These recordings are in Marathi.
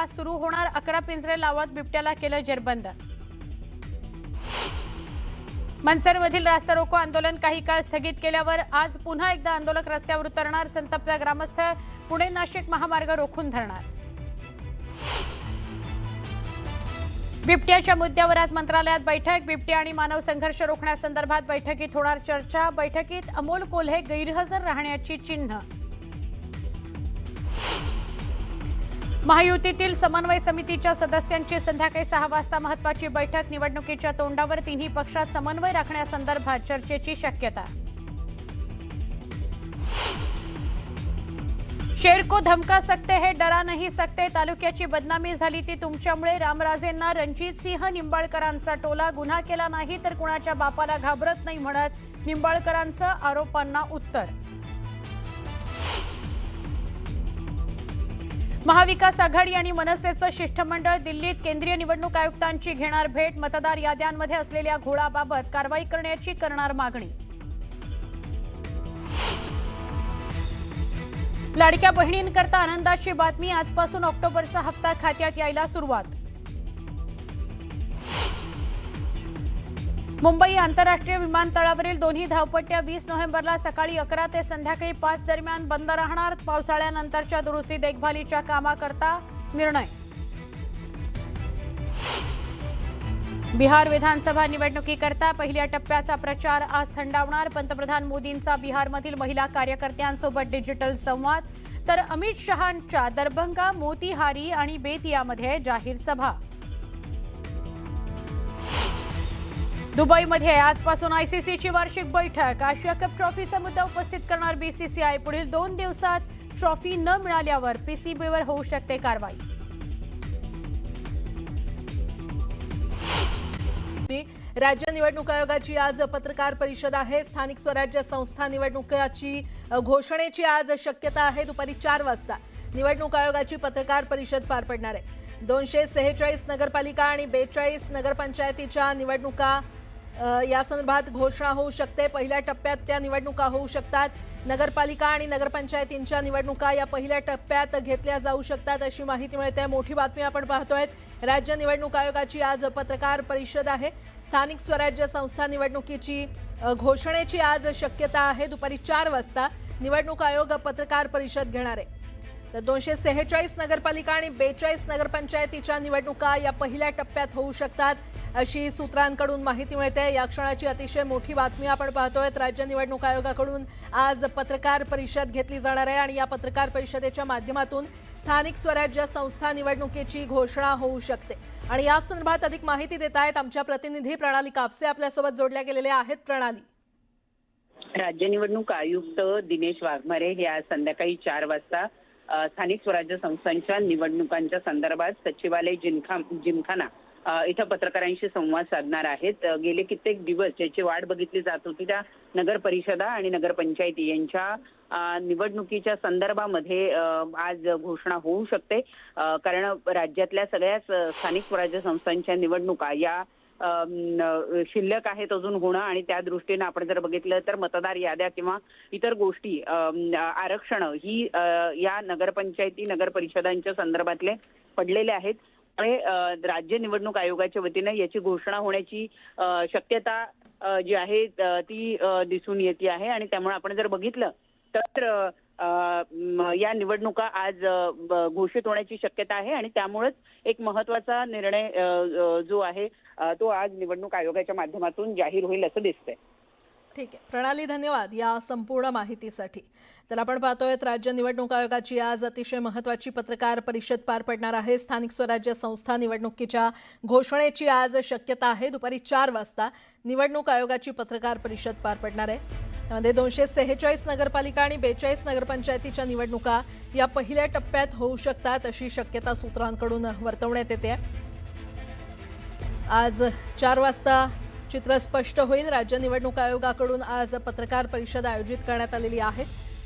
आज सुरू होणार 11 पिंजरे लावत बिबट्याला केलं जेरबंद। मनसरमधील रास्ता रोको आंदोलन काही काळ स्थगित केल्यावर आज पुन्हा एकदा आंदोलक रस्त्यावर उतरणार। संतप्त ग्रामस्थ पुणे नाशिक महामार्ग रोखून धरणार। बिबट्याच्या मुद्द्यावर आज मंत्रालयात बैठक। बिबट्या आणि मानव संघर्ष रोखण्यासंदर्भात बैठकीत होणार चर्चा। बैठकीत अमोल कोल्हे गैरहजर राहण्याची चिन्ह। महायुतीतील समन्वय समितीच्या सदस्यांची संध्याकाळी 6 वाजता महत्त्वाची बैठक। निवडणुकीच्या तोंडावर तिन्ही पक्षात समन्वय राखण्यासंदर्भात चर्चेची शक्यता। शेर को धमका सकते है डरा नहीं सकते। तालुक्याची बदनामी झाली ती तुमच्यामुळे। रामराजेंना रणजित सिंह निंबाळकरांचा टोला। गुन्हा केला नाही तर कुणाच्या बापाला घाबरत नाही म्हणत निंबाळकरांचं आरोपांना उत्तर। महाविकास आघाडी आणि मनसेचं शिष्टमंडळ दिल्लीत केंद्रीय निवडणूक आयुक्तांची घेणार भेट। मतदार याद्यांमध्ये असलेल्या घोळाबाबत कारवाई करण्याची करणार मागणी। लाडक्या बहिणींकरता आनंदाची बातमी। आजपासून ऑक्टोबरचा हप्ता खात्यात यायला सुरुवात। मुंबई आंतरराष्ट्रीय विमानतळावरील दोन्ही धावपट्ट्या 20 नोव्हेंबरला सकाळी 11 ते संध्याकाळी 5 दरम्यान बंद राहणार। पावसाळ्यानंतरच्या दुरुस्ती देखभालीच्या कामाकरता निर्णय। बिहार विधानसभा निवडणुकीकरता पहिल्या टप्प्याचा प्रचार आज थंडावणार। पंतप्रधान मोदींचा बिहारमधील महिला कार्यकर्त्यांसोबत डिजिटल संवाद, तर अमित शहांच्या दरभंगा, मोतीहारी आणि बेतियामध्ये जाहीर सभा। दुबईमध्ये आजपासून आयसीसीची वार्षिक बैठक। आशिया कप ट्रॉफीचा मुद्दा उपस्थित करणार बीसीसीआय। पुढील 2 दिवसात ट्रॉफी न मिळाल्यावर पीसीबीवर होऊ शकते कारवाई। राज्य निवडणूक आयोगाची आज पत्रकार परिषद आहे। स्थानिक स्वराज्य संस्था निवडणुकीची घोषणेची आज शक्यता आहे। दुपारी 4 वाजता निवडणूक आयोगाची पत्रकार परिषद पार पडणार आहे। 246 नगरपालिका आणि 42 नगरपंचायतीच्या निवडणुका या संदर्भात घोषणा होऊ शकते। पहिल्या टप्प्यात त्या निवडणुका होऊ शकतात। नगरपालिका आणि नगरपंचायतींच्या निवडणुका या पहिल्या टप्प्यात घेतल्या जाऊ शकतात अशी माहिती मिळते। मोठी बातमी आपण पाहतोय। राज्य निवडणूक आयोगाची आज पत्रकार परिषद आहे। स्थानिक स्वराज्य संस्था निवडणुकीची घोषणेची आज शक्यता आहे। दुपारी 4 वाजता निवडणूक आयोग पत्रकार परिषद घेणार आहे। तर 246 नगरपालिका आणि 42 नगरपंचायतीच्या निवडणुका या पहिल्या टप्प्यात होऊ शकतात अशी सूत्रांकडून माहिती मिळते। या क्षणाची अतिशय मोठी बातमी आपण पाहतोय। राज्य निवडणूक आयोगाकडून आज पत्रकार परिषद घेतली जाणार आहे आणि या पत्रकार परिषदेच्या माध्यमातून स्थानिक स्वराज्य संस्था निवडणुकीची घोषणा होऊ शकते। आणि या संदर्भात अधिक माहिती देत आहेत आमच्या प्रतिनिधी प्रणाली कापसे आपल्यासोबत जोडल्या गेलेल्या आहेत। प्रणाली, राज्य निवडणूक आयुक्त दिनेश वाघमारे हे आज संध्याकाळी 4 वाजता स्थानिक स्वराज्य संस्थांच्या निवडणुकांच्या संदर्भात सचिवालय जिमखाना इथं पत्रकारांशी संवाद साधणार आहेत। गेले कित्येक दिवस ज्याची वाट बघितली जात होती त्या नगर परिषदा आणि नगरपंचायती यांच्या निवडणुकीच्या संदर्भामध्ये आज घोषणा होऊ शकते। कारण राज्यातल्या सगळ्याच स्थानिक स्वराज्य संस्थांच्या निवडणुका या शिल्लक आहेत अजून होणं आणि त्या दृष्टीने आपण जर बघितलं तर मतदार याद्या किंवा इतर गोष्टी आरक्षण ही या नगरपंचायती नगर परिषदांच्या संदर्भातले पडलेले आहेत। राज्य निवडणूक आयोगाच्या वतीने याची घोषणा होण्याची शक्यता जी आहे ती दिसून येते आहे आणि त्यामुळे आपण जर बघितलं तर या निवडणुका आज घोषित होण्याची शक्यता आहे आणि त्यामुळेच एक महत्त्वाचा निर्णय जो आहे तो आज निवडणूक आयोगाच्या माध्यमातून जाहीर होईल असं दिसतंय। ठीक आहे प्रणाली, धन्यवाद या संपूर्ण माहितीसाठी। तर आपण पाहतोय राज्य निवडणूक आयोगाची आज अतिशय महत्त्वाची पत्रकार परिषद पार पडणार आहे। स्थानिक स्वराज्य संस्था निवडणुकीच्या घोषणेची आज शक्यता आहे। दुपारी 4 वाजता निवडणूक आयोगाची पत्रकार परिषद पार पडणार आहे। त्यामध्ये 246 नगरपालिका आणि 42 नगरपंचायतीच्या निवडणुका या पहिल्या टप्प्यात होऊ शकतात अशी शक्यता सूत्रांकडून वर्तवण्यात येते। आज 4 वाजता चित्र स्पष्ट होईल। राज्य निवडणूक आयोगाकडून आज पत्रकार परिषद आयोजित करण्यात आलेली आहे।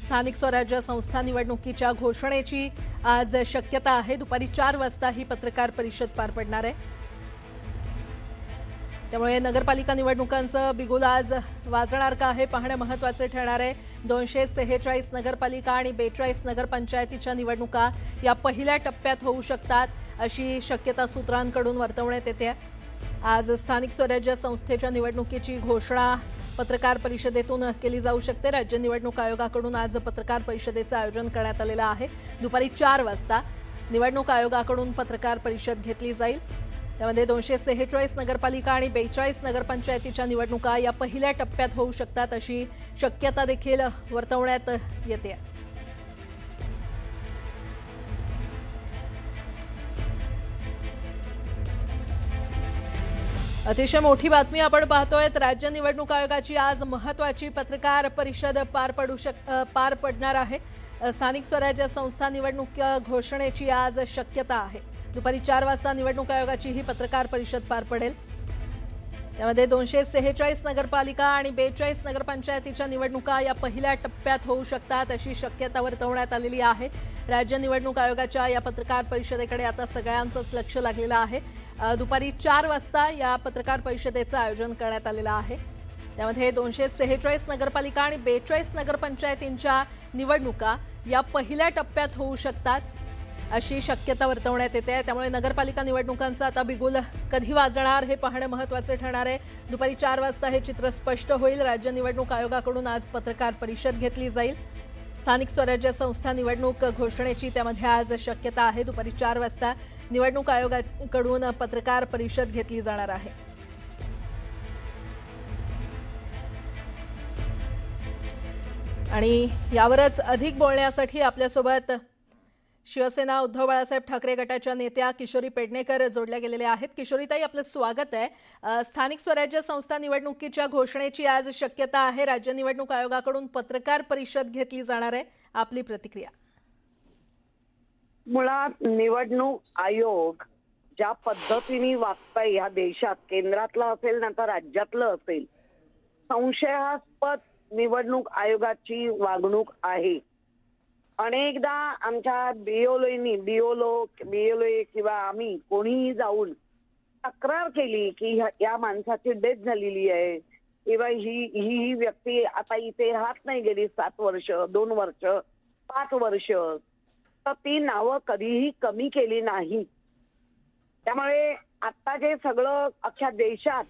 स्थानिक स्वराज्य संस्था निवडणुकीच्या घोषणेची आज शक्यता आहे। दुपारी 4 वाजता ही पत्रकार परिषद पार पडणार आहे। त्यामुळे नगरपालिका निवडणुकांचं बिगुल आज वाजणार का हे पाहणं महत्त्वाचे ठरणार आहे. 246 नगरपालिका आणि 42 नगरपंचायतीच्या निवडणुका या पहिल्या टप्प्यात होऊ शकतात अशी शक्यता सूत्रांकडून वर्तवण्यात येते. आज स्थानिक स्वराज्य संस्थेच्या निवडणुकीची घोषणा पत्रकार परिषदेतून केली जाऊ शकते. राज्य निवडणूक आयोगाकडून आज पत्रकार परिषदेचं आयोजन करण्यात आलेलं आहे. दुपारी 4 वाजता निवडणूक आयोगाकडून पत्रकार परिषद घेतली जाईल. त्यामध्ये 246 नगरपालिका आणि 42 नगरपंचायतीच्या निवडणुका या पहिल्या टप्प्यात होऊ शकतात अशी शक्यता देखील वर्तवण्यात येते. अतिशय मोठी बातमी आपण पाहतोय. राज्य निवडणूक आयोगाची आज महत्त्वाची पत्रकार परिषद पार पडणार आहे. स्थानिक स्वराज्य संस्था निवडणूक घोषणेची आज शक्यता आहे. दुपारी 4 वाजता निवडणूक आयोगाची ही पत्रकार परिषद पार पडेल. त्यामध्ये 246 नगरपालिका आणि 42 नगरपंचायतीच्या निवडणुका या पहिल्या टप्प्यात होऊ शकतात अशी शक्यता वर्तवण्यात आलेली आहे. राज्य निवडणूक आयोगाच्या या पत्रकार परिषदेकडे आता सगळ्यांचंच लक्ष लागलेलं आहे. दुपारी 4 वाजता या पत्रकार परिषदेचं आयोजन करण्यात आलेलं आहे. त्यामध्ये 246 नगरपालिका आणि 42 नगरपंचायतींच्या निवडणुका या पहिल्या टप्प्यात होऊ शकतात अशी शक्यता वर्तवण्यात येते. त्यामुळे नगरपालिका निवडणुकांचा आता बिगुल कधी वाजणार हे पाहणं महत्त्वाचं ठरणार आहे. दुपारी 4 वाजता हे चित्र स्पष्ट होईल. राज्य निवडणूक आयोगाकडून आज पत्रकार परिषद घेतली जाईल. स्थानिक स्वराज्य संस्था निवडणूक घोषणेची त्यामध्ये आज शक्यता आहे. दुपारी 4 वाजता निवडणूक आयोगाकडून पत्रकार परिषद घेतली जाणार आहे. आणि यावरच अधिक बोलण्यासाठी आपल्यासोबत शिवसेना उद्धव बाळासाहेब ठाकरे गटाच्या नेत्या किशोरी पेडणेकर जोडल्या गेलेल्या आहेत. किशोरीताई, आपलं स्वागत आहे. स्थानिक स्वराज्य संस्था निवडणुकीच्या घोषणेची आज शक्यता आहे. राज्य निवडणूक आयोगाकडून पत्रकार परिषद घेतली जाणार आहे. आपली प्रतिक्रिया? मुळात निवडणूक आयोग ज्या पद्धतीने वागतंय या देशात, केंद्रातला असेल ना तर राज्यातलं असेल, संशयास्पद निवडणूक आयोगाची वागणूक आहे. अनेकदा आमच्या बीओलो किंवा आम्ही कोणीही जाऊन तक्रार केली की या माणसाची डेथ झालेली आहे किंवा ही व्यक्ती आता इथे राहत नाही गेली 7 वर्ष, 2 वर्ष, 5 वर्ष, तर ती नावं कधीही कमी केली नाही. त्यामुळे आता जे सगळं अख्ख्या देशात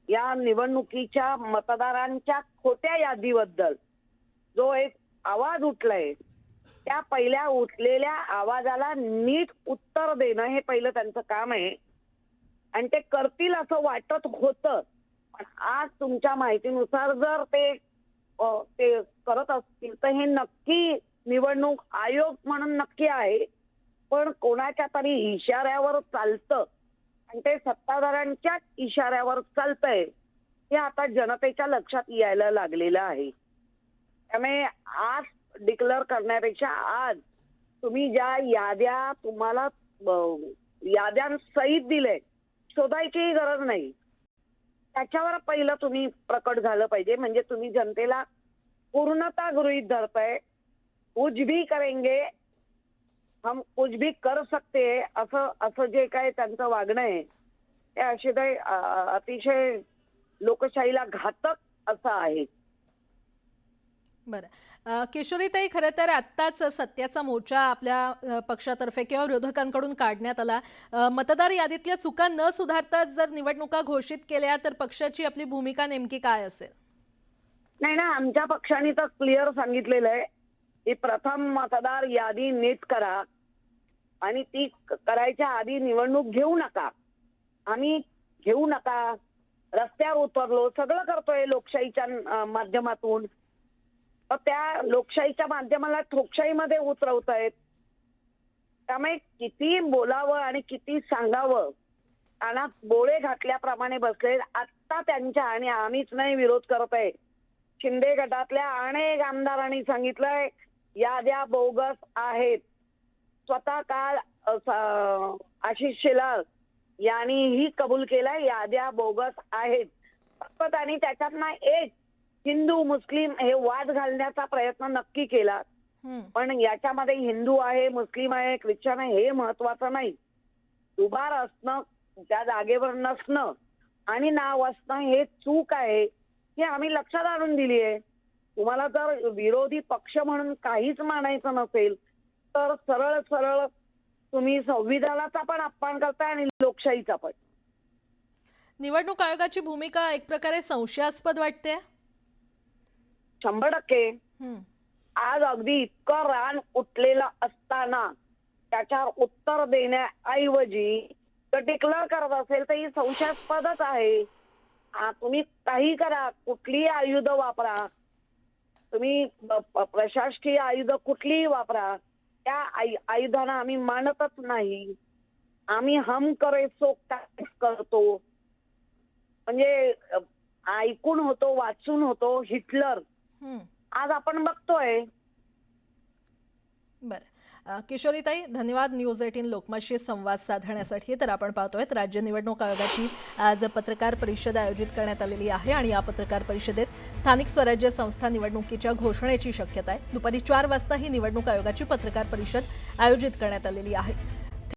या निवडणुकीच्या मतदारांच्या खोट्या यादीबद्दल जो एक आवाज उठलाय, त्या पहिल्या उठलेल्या आवाजाला नीट उत्तर देणं हे पहिलं त्यांचं काम आहे. आणि ते करतील असं वाटत होतं. पण आज तुमच्या माहितीनुसार जर ते करत असतील तर हे नक्की निवडणूक आयोग म्हणून नक्की आहे, पण कोणाच्या तरी इशाऱ्यावर चालतं आणि ते सत्ताधाऱ्यांच्या इशाऱ्यावर चालतंय हे आता जनतेच्या लक्षात यायला लागलेलं आहे. त्यामुळे आज डिक्लेअर करण्यापेक्षा आज तुम्ही ज्या याद्या तुम्हाला याद्यांसहित दिले, शोधायचीही गरज नाही. त्याच्यावर पहिलं तुम्ही प्रकट झालं पाहिजे. म्हणजे तुम्ही जनतेला पूर्णता गृहीत धरताय. कुछ भी करेंगे, हम कुछ भी कर सकते असं जे काय त्यांचं वागणं आहे ते अतिशय लोकशाहीला घातक असं आहे. बरं, किशोरीताई, खरं तर आत्ताच सत्याचा मोर्चा आपल्या पक्षातर्फे किंवा विरोधकांकडून काढण्यात आला. मतदार यादीतल्या चुका न सुधारता जर निवडणुका घोषित केल्या तर पक्षाची आपली भूमिका नेमकी काय असेल? नाही ना, आमच्या पक्षाने तर क्लिअर सांगितलेलं आहे की प्रथम मतदार यादी नीट करा आणि ती करायच्या आधी निवडणूक घेऊ नका. आम्ही घेऊ नका, रस्त्यावर उतरलो, सगळं करतोय लोकशाहीच्या माध्यमातून. त्या लोकशाहीच्या माध्यमाला ठोकशाहीमध्ये उतरवतायत. त्यामुळे किती बोलावं आणि किती सांगावं, कानात बोळे घातल्याप्रमाणे बसले. आत्ता त्यांच्या, आणि आम्हीच नाही विरोध करत आहे, शिंदे गटातल्या अनेक आमदारांनी सांगितलंय याद्या बोगस आहेत. स्वतः काल आशिष शेलार यांनीही कबूल केलंय याद्या बोगस आहेत. फक्त त्यांनी त्याच्यातनं एक हिंदू मुस्लिम हे वाद घालण्याचा प्रयत्न नक्की केला, पण याच्यामध्ये हिंदू आहे, मुस्लिम आहे, ख्रिश्चन आहे हे महत्वाचं नाही. उभार असणं, त्या जागेवर नसणं आणि नाव असणं हे चूक आहे हे आम्ही लक्षात आणून दिली आहे. तुम्हाला जर विरोधी पक्ष म्हणून काहीच मानायचं नसेल तर सरळ सरळ तुम्ही संविधानाचा पण अपमान करताय आणि लोकशाहीचा पण. निवडणूक आयोगाची भूमिका एक प्रकारे संशयास्पद वाटते. 100%. आज अगदी इतकं रान उठलेलं असताना त्याच्यावर उत्तर देण्याऐवजी जर डिक्लेअर करत असेल तर ही संशयास्पदच आहे. तुम्ही काही करा, कुठलीही आयुध वापरा, तुम्ही प्रशासकीय आयुध कुठलीही वापरा, त्या आयुधांना आम्ही मानतच नाही. आम्ही हम करे सो काय करतो. म्हणजे ऐकून होतो, वाचून होतो हिटलर, आज आपण बघतोय. बरं, किशोरीताई धन्यवाद न्यूज 18 लोकमतशी संवाद साधण्यासाठी. तर आपण पाहतोय राज्य निवडणूक आयोगाची आज पत्रकार परिषद आयोजित करण्यात आलेली आहे आणि या पत्रकार परिषदेत स्थानिक स्वराज्य संस्था निवडणुकीच्या घोषणेची शक्यता आहे. दुपारी 4 वाजता ही निवडणूक आयोगाची पत्रकार परिषद आयोजित करण्यात आलेली आहे.